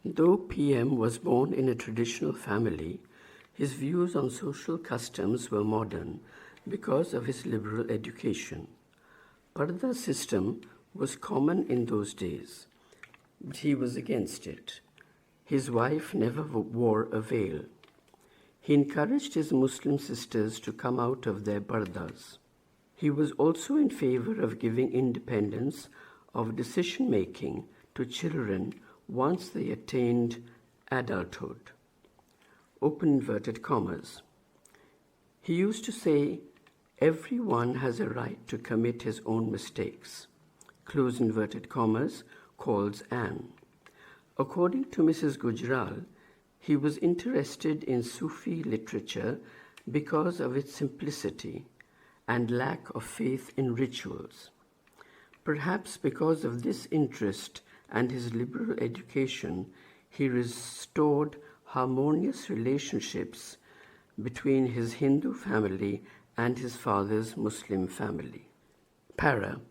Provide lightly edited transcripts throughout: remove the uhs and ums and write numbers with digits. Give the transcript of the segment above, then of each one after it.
Though PM was born in a traditional family, his views on social customs were modern because of his liberal education. Parda system was common in those days, but he was against it. His wife never wore a veil. He encouraged his Muslim sisters to come out of their pardas. He was also in favor of giving independence of decision-making to children once they attained adulthood. Open inverted commas. He used to say, everyone has a right to commit his own mistakes. Close inverted commas, calls Anne. According to Mrs. Gujral, he was interested in Sufi literature because of its simplicity and lack of faith in rituals. Perhaps because of this interest and his liberal education, he restored harmonious relationships between his Hindu family and his father's Muslim family. Para.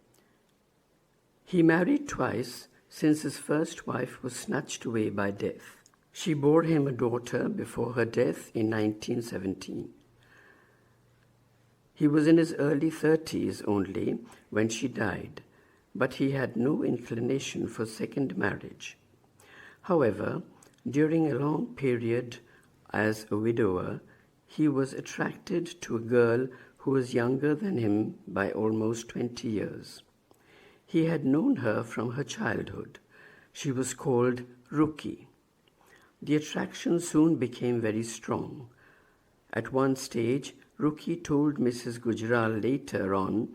He married twice since his first wife was snatched away by death. She bore him a daughter before her death in 1917. He was in his early 30s only when she died, but he had no inclination for second marriage. However, during a long period as a widower, he was attracted to a girl who was younger than him by almost 20 years. He had known her from her childhood. She was called Ruki. The attraction soon became very strong. At one stage, Ruki told Mrs. Gujral later on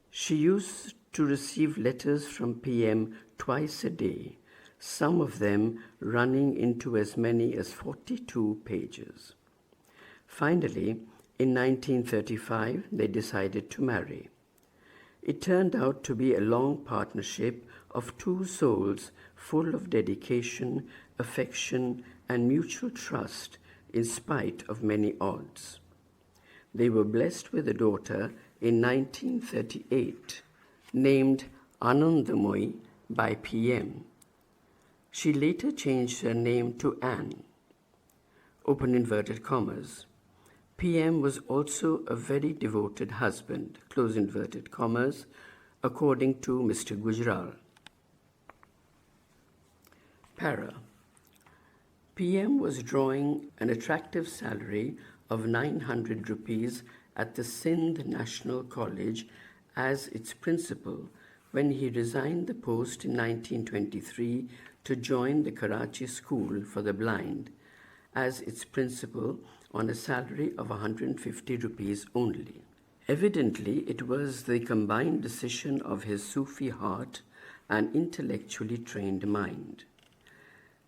she used to receive letters from PM twice a day, some of them running into as many as 42 pages. Finally, in 1935, they decided to marry. It turned out to be a long partnership of two souls full of dedication, affection, and mutual trust in spite of many odds. They were blessed with a daughter in 1938, named Anandamoy by PM. She later changed her name to Anne. Open inverted commas. PM was also a very devoted husband, close inverted commas, according to Mr. Gujral. Para. PM was drawing an attractive salary of 900 rupees at the Sindh National College as its principal when he resigned the post in 1923 to join the Karachi School for the Blind as its principal on a salary of 150 rupees only. Evidently, it was the combined decision of his Sufi heart and intellectually trained mind.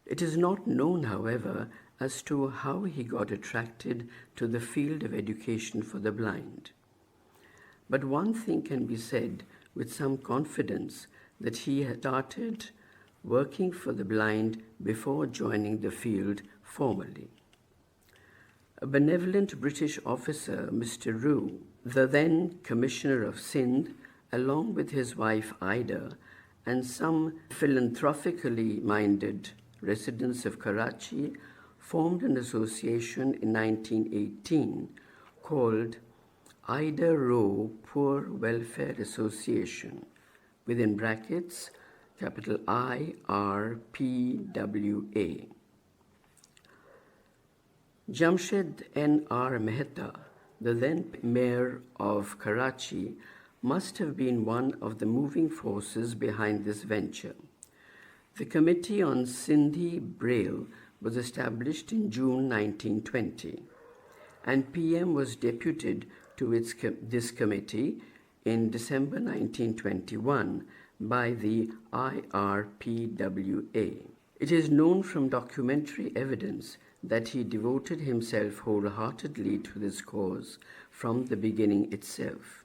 It is not known, however, as to how he got attracted to the field of education for the blind. But one thing can be said with some confidence that he had started working for the blind before joining the field formally. A benevolent British officer, Mr. Rue, the then Commissioner of Sindh, along with his wife Ida and some philanthropically minded residents of Karachi, formed an association in 1918 called Ida Roe Poor Welfare Association, within brackets, capital IRPWA. Jamshed N.R. Mehta, the then mayor of Karachi, must have been one of the moving forces behind this venture. The Committee on Sindhi Braille was established in June 1920, and PM was deputed to this committee in December 1921 by the IRPWA. It is known from documentary evidence that he devoted himself wholeheartedly to this cause from the beginning itself.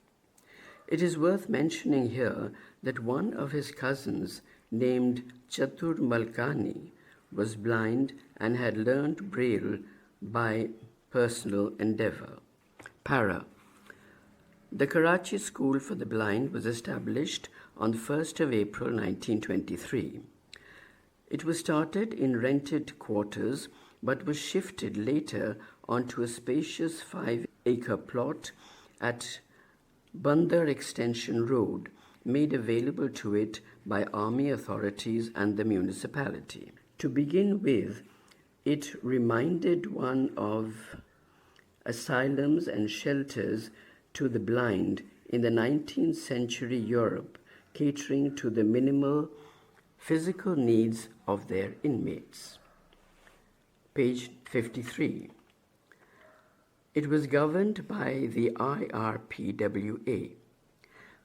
It is worth mentioning here that one of his cousins, named Chatur Malkani, was blind and had learned Braille by personal endeavor. Para. The Karachi School for the Blind was established on the 1st of April 1923. It was started in rented quarters but was shifted later onto a spacious 5-acre plot at Bandar Extension Road, made available to it by army authorities and the municipality. To begin with, it reminded one of asylums and shelters to the blind in the 19th century Europe, catering to the minimal physical needs of their inmates. Page 53. It was governed by the IRPWA.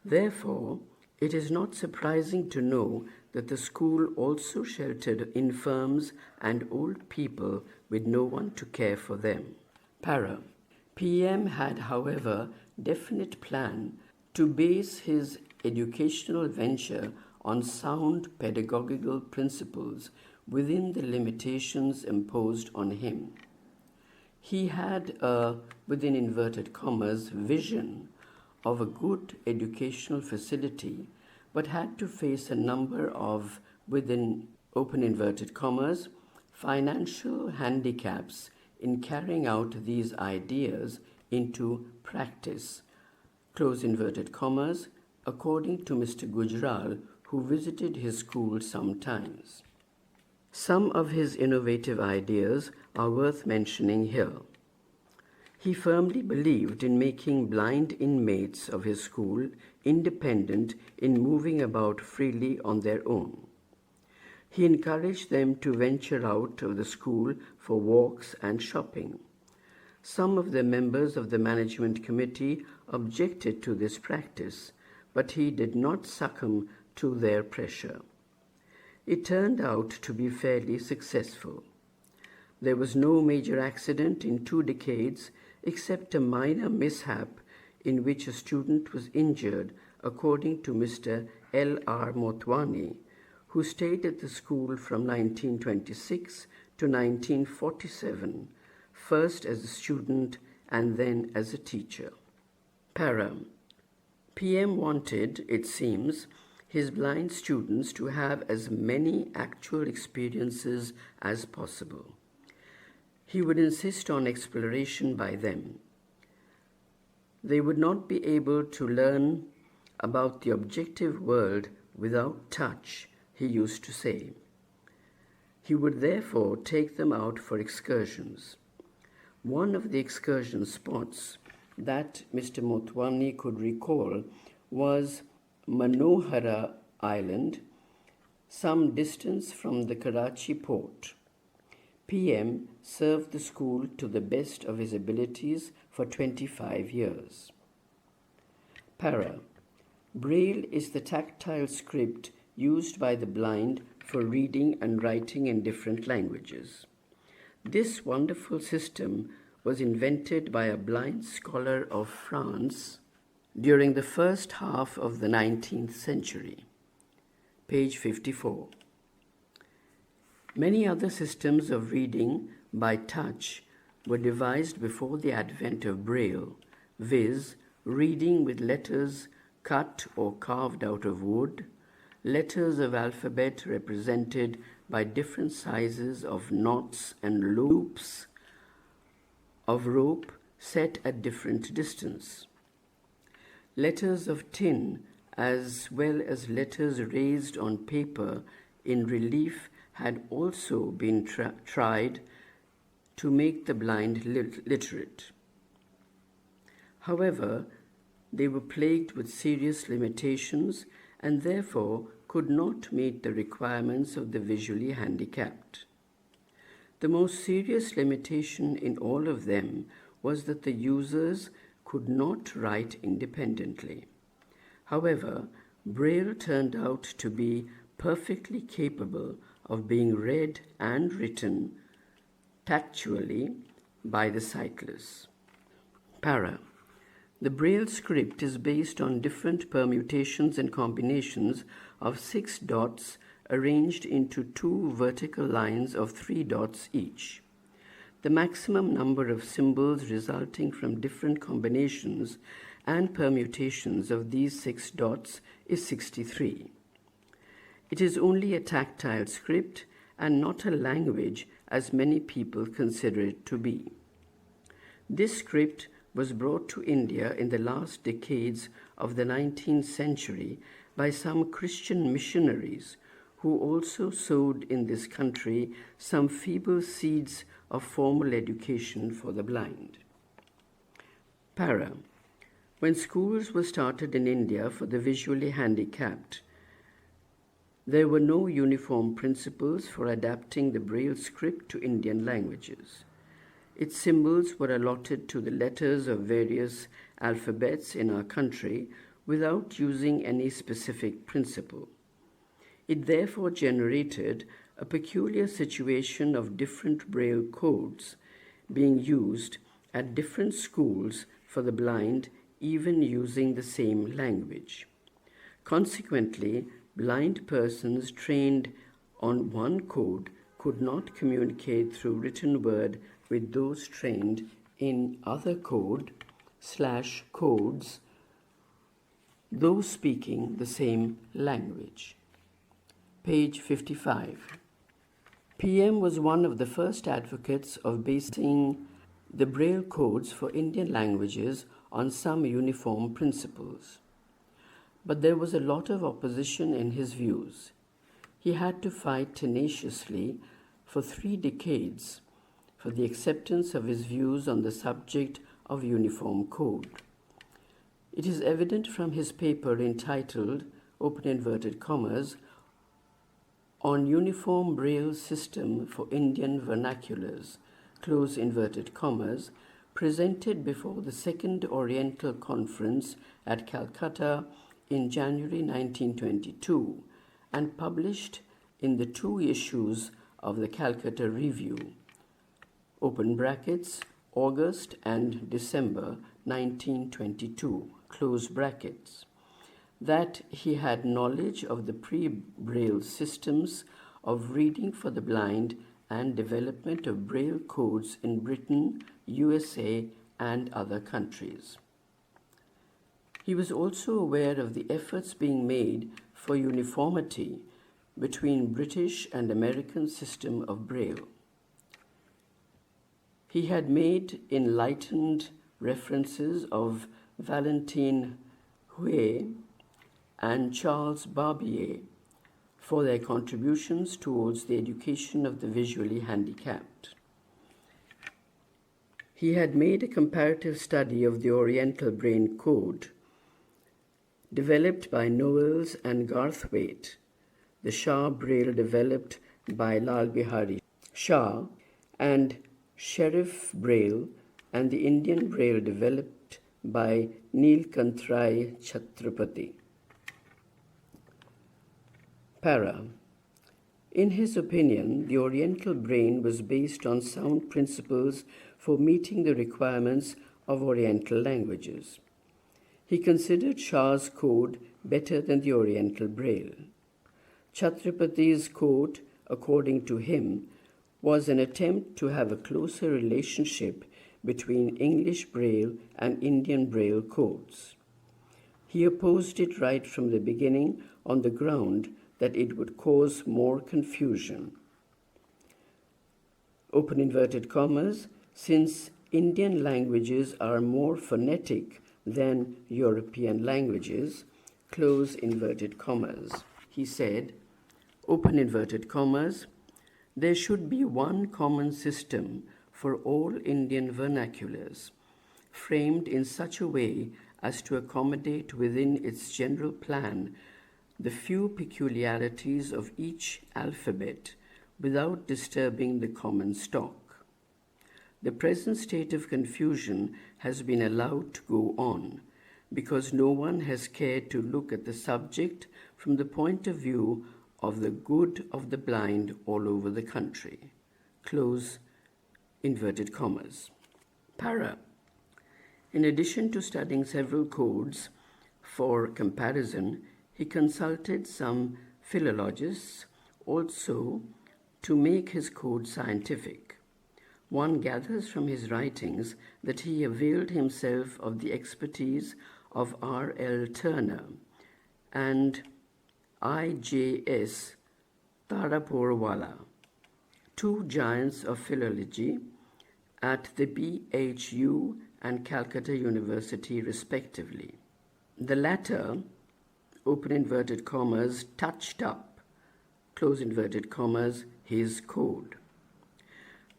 Therefore, it is not surprising to know that the school also sheltered infirms and old people with no one to care for them. Para. PM had, however, definite plan to base his educational venture on sound pedagogical principles within the limitations imposed on him. He had a, within inverted commas, vision of a good educational facility, but had to face a number of, within open inverted commas, financial handicaps in carrying out these ideas into practice, close inverted commas, according to Mr. Gujral, who visited his school sometimes. Some of his innovative ideas are worth mentioning here. He firmly believed in making blind inmates of his school independent in moving about freely on their own. He encouraged them to venture out of the school for walks and shopping. Some of the members of the management committee objected to this practice, but he did not succumb to their pressure. It turned out to be fairly successful. There was no major accident in 2 decades except a minor mishap in which a student was injured, according to Mr. L.R. Motwani, who stayed at the school from 1926 to 1947, first as a student and then as a teacher. Para. PM wanted, it seems, his blind students to have as many actual experiences as possible. He would insist on exploration by them. They would not be able to learn about the objective world without touch, he used to say. He would therefore take them out for excursions. One of the excursion spots that Mr. Motwani could recall was Manohara Island, some distance from the Karachi port. PM served the school to the best of his abilities for 25 years. Para. Braille is the tactile script used by the blind for reading and writing in different languages. This wonderful system was invented by a blind scholar of France during the first half of the 19th century. Page 54. Many other systems of reading by touch were devised before the advent of Braille, viz., reading with letters cut or carved out of wood, letters of alphabet represented by different sizes of knots and loops of rope set at different distance, letters of tin, as well as letters raised on paper in relief, had also been tried to make the blind literate. However, they were plagued with serious limitations and therefore could not meet the requirements of the visually handicapped. The most serious limitation in all of them was that the users could not write independently. However, Braille turned out to be perfectly capable of being read and written tactually by the sightless. Para. The Braille script is based on different permutations and combinations of 6 dots arranged into 2 vertical lines of 3 dots each. The maximum number of symbols resulting from different combinations and permutations of these 6 dots is 63. It is only a tactile script and not a language as many people consider it to be. This script was brought to India in the last decades of the 19th century by some Christian missionaries who also sowed in this country some feeble seeds of formal education for the blind. Para. When schools were started in India for the visually handicapped, there were no uniform principles for adapting the Braille script to Indian languages. Its symbols were allotted to the letters of various alphabets in our country without using any specific principle. It therefore generated a peculiar situation of different Braille codes being used at different schools for the blind, even using the same language. Consequently, blind persons trained on one code could not communicate through written word with those trained in other code/codes, those speaking the same language. Page 55. PM was one of the first advocates of basing the Braille codes for Indian languages on some uniform principles. But there was a lot of opposition in his views. He had to fight tenaciously for 3 decades for the acceptance of his views on the subject of uniform code. It is evident from his paper entitled, open inverted commas, on Uniform Braille System for Indian Vernaculars, close inverted commas, presented before the Second Oriental Conference at Calcutta in January 1922 and published in the 2 issues of the Calcutta Review, open brackets, August and December 1922, close brackets, that he had knowledge of the pre-Braille systems of reading for the blind and development of Braille codes in Britain, USA, and other countries. He was also aware of the efforts being made for uniformity between British and American system of Braille. He had made enlightened references of Valentin Huet and Charles Barbier for their contributions towards the education of the visually handicapped. He had made a comparative study of the Oriental Braille code developed by Knowles and Garthwaite, the Shah Braille developed by Lal Bihari Shah, and Sheriff Braille, and the Indian Braille developed by Neelkantrai Chhatrapati. Para. In his opinion, the Oriental Braille was based on sound principles for meeting the requirements of Oriental languages. He considered Shah's code better than the Oriental Braille. Chhatrapati's code, according to him, was an attempt to have a closer relationship between English Braille and Indian Braille codes. He opposed it right from the beginning on the ground that it would cause more confusion. Open inverted commas, since Indian languages are more phonetic than European languages, close inverted commas. He said, open inverted commas, there should be one common system for all Indian vernaculars, framed in such a way as to accommodate within its general plan the few peculiarities of each alphabet without disturbing the common stock. The present state of confusion has been allowed to go on because no one has cared to look at the subject from the point of view of the good of the blind all over the country. Close inverted commas. Para. In addition to studying several codes for comparison, he consulted some philologists also to make his code scientific. One gathers from his writings that he availed himself of the expertise of R. L. Turner and I. J. S. Taraporwala two giants of philology at the BHU and Calcutta University respectively. The latter, open inverted commas, touched up, close inverted commas, his code.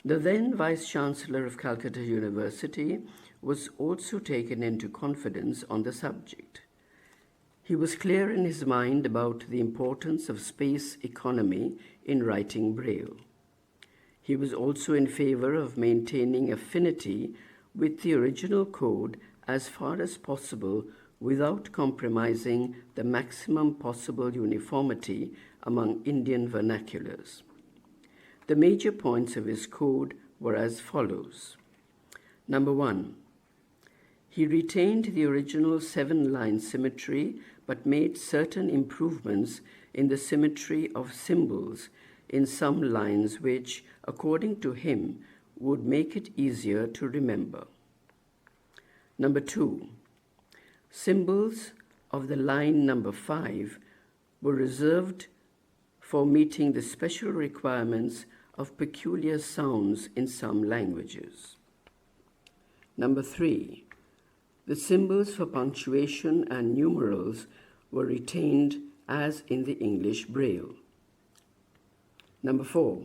The then Vice-Chancellor of Calcutta University was also taken into confidence on the subject. He was clear in his mind about the importance of space economy in writing Braille. He was also in favor of maintaining affinity with the original code as far as possible without compromising the maximum possible uniformity among Indian vernaculars. The major points of his code were as follows. Number 1, he retained the original 7-line symmetry but made certain improvements in the symmetry of symbols in some lines which, according to him, would make it easier to remember. Number 2, symbols of the line number 5 were reserved for meeting the special requirements of peculiar sounds in some languages. Number 3, the symbols for punctuation and numerals were retained as in the English Braille. Number 4,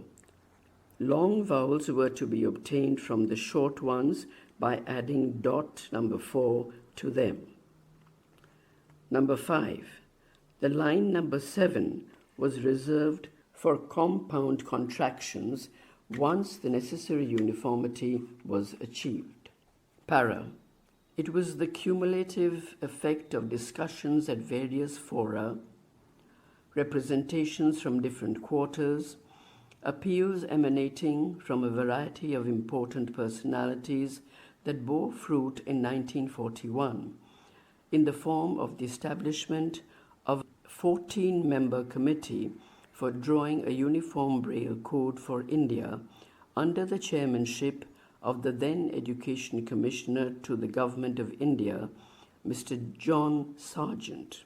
long vowels were to be obtained from the short ones by adding dot number 4 to them. Number 5, the line number 7 was reserved for compound contractions once the necessary uniformity was achieved. Para. It was the cumulative effect of discussions at various fora, representations from different quarters, appeals emanating from a variety of important personalities that bore fruit in 1941 in the form of the establishment of a 14-member committee for drawing a uniform Braille code for India under the chairmanship of the then Education Commissioner to the Government of India, Mr. John Sargent.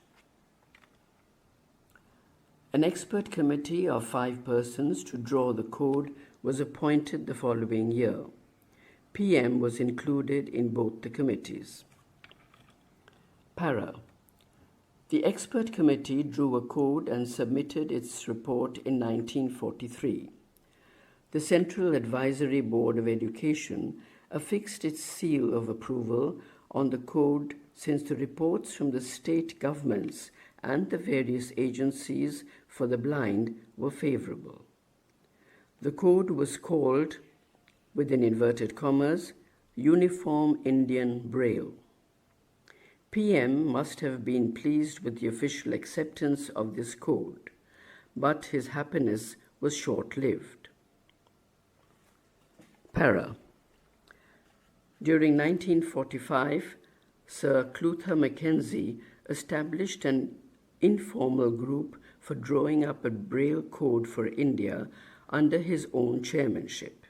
An expert committee of 5 persons to draw the code was appointed the following year. PM was included in both the committees. Para. The expert committee drew a code and submitted its report in 1943. The Central Advisory Board of Education affixed its seal of approval on the code since the reports from the state governments and the various agencies for the blind were favorable. The code was called, within inverted commas, Uniform Indian Braille. PM must have been pleased with the official acceptance of this code, but his happiness was short-lived. Para. During 1945, Sir Clutha Mackenzie established an informal group for drawing up a Braille code for India under his own chairmanship.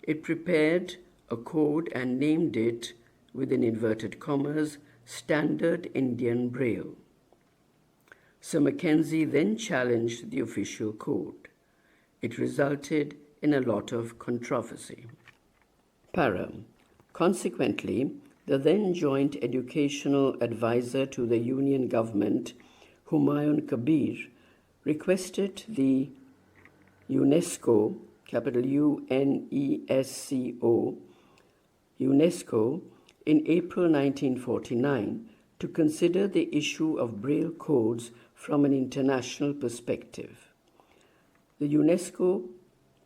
It prepared a code and named it, within inverted commas, Standard Indian Braille. Sir Mackenzie then challenged the official code. It resulted in a lot of controversy. Para. Consequently, the then Joint Educational Advisor to the Union Government, Humayun Kabir, requested the UNESCO, capital UNESCO, UNESCO, in April 1949 to consider the issue of Braille codes from an international perspective. The UNESCO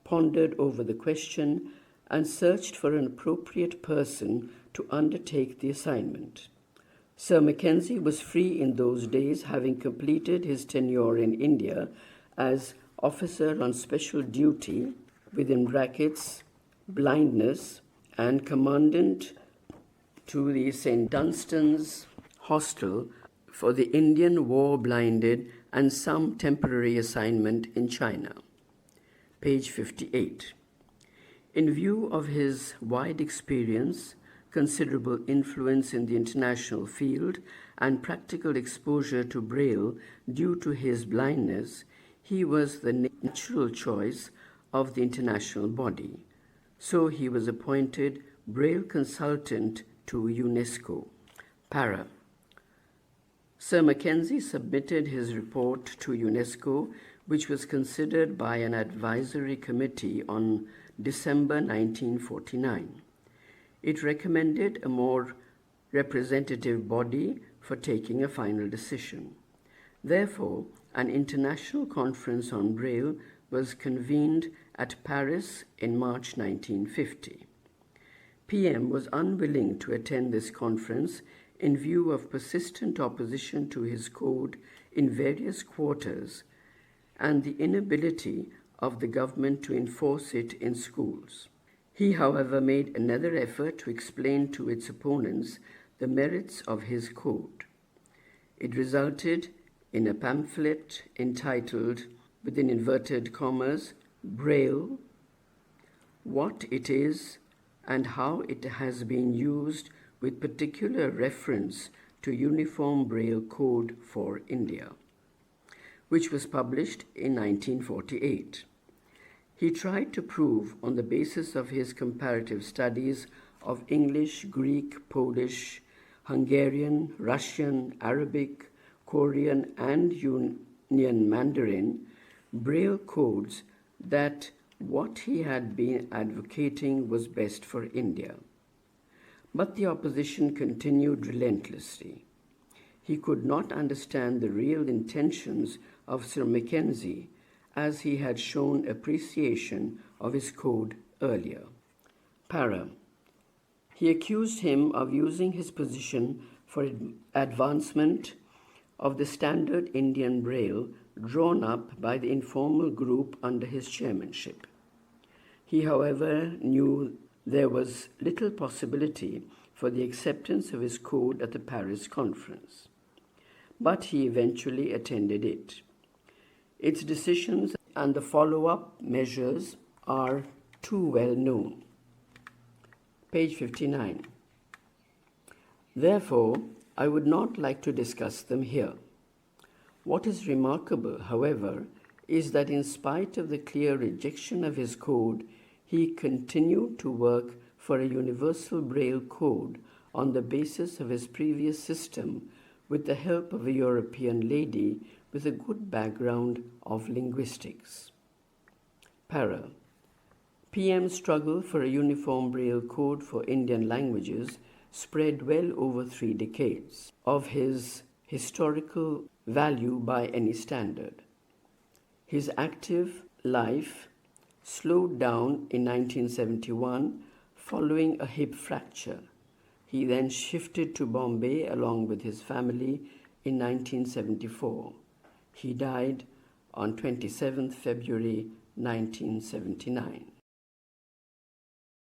pondered over the question and searched for an appropriate person to undertake the assignment. Sir Mackenzie was free in those days, having completed his tenure in India as Officer on Special Duty, within brackets, blindness, and Commandant to the St. Dunstan's Hostel for the Indian war-blinded and some temporary assignment in China. Page 58. In view of his wide experience, considerable influence in the international field, and practical exposure to Braille due to his blindness, he was the natural choice of the international body, so he was appointed Braille consultant to UNESCO. Para. Sir Mackenzie submitted his report to UNESCO, which was considered by an advisory committee on December 1949. It recommended a more representative body for taking a final decision. Therefore, an international conference on Braille was convened at Paris in March 1950. PM was unwilling to attend this conference in view of persistent opposition to his code in various quarters and the inability of the government to enforce it in schools. He, however, made another effort to explain to its opponents the merits of his code. It resulted in a pamphlet entitled, within inverted commas, Braille, What It Is and How It Has Been Used, with particular reference to Uniform Braille Code for India, which was published in 1948. He tried to prove, on the basis of his comparative studies of English, Greek, Polish, Hungarian, Russian, Arabic, Korean, and Union Mandarin, Braille codes, that what he had been advocating was best for India. But the opposition continued relentlessly. He could not understand the real intentions of Sir Mackenzie, as he had shown appreciation of his code earlier. Para. He accused him of using his position for advancement of the standard Indian Braille drawn up by the informal group under his chairmanship. He, however, knew there was little possibility for the acceptance of his code at the Paris conference, but he eventually attended it. Its decisions and the follow-up measures are too well known. Page 59. Therefore, I would not like to discuss them here. What is remarkable, however, is that in spite of the clear rejection of his code, he continued to work for a universal Braille code on the basis of his previous system with the help of a European lady with a good background of linguistics. Para. PM's struggle for a uniform Braille code for Indian languages spread well over 3 decades of his historical value by any standard. His active life slowed down in 1971 following a hip fracture. He then shifted to Bombay along with his family in 1974. He died on 27 February 1979.